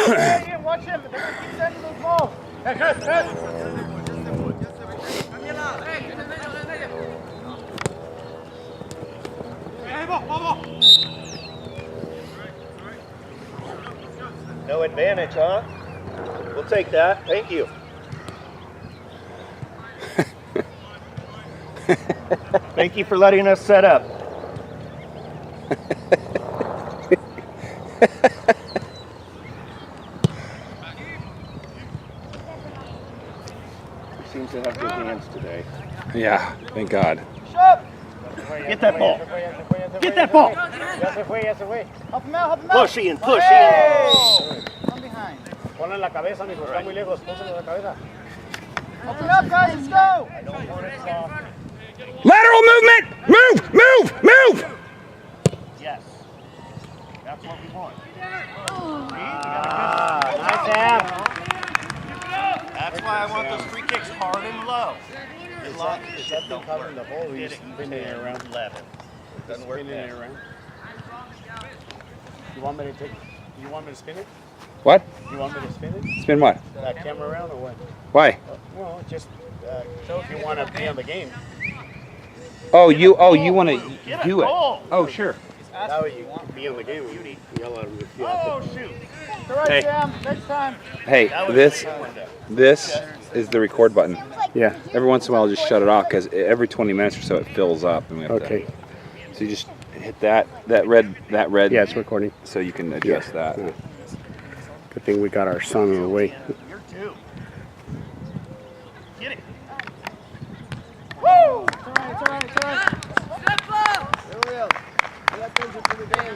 Watch him. They're going to keep sending those balls. Hey, Chris. No advantage, huh? We'll take that. Thank you. Thank you for letting us set up. He seems to have good hands today. Yeah, thank God. Get that ball. Get that ball. Help him out. Push Ian. From behind. Ponle en la cabeza, mijo, está muy lejos, pónselo en la cabeza. Open up, guys, let's go! Lateral movement! Move! Yes. That's what we want. Nice half. That's why I want those free kicks hard and low. Is that thing covering the hole? Or you spinning it around? 11. Doesn't work Spinning it now. around. You want me to spin it? What? You want me to spin it? Spin what? That camera around or what? Why? Well, just if you want to be on the game. Oh, you want to do it? goal. Oh, sure. That way you can be on the game. You yell at him if you have Oh, shoot. All right, Hey. Sam, next time. Hey, this is the record button. Yeah. Every once in a while, just shut it off because every 20 minutes or so it fills up. And we have Okay. So you just hit that red. Yeah, it's recording. So you can adjust that. Yeah. Good thing we got our son in the way. You're two. Get it. Woo! It's all right. Step up! There we go. That brings it to the game.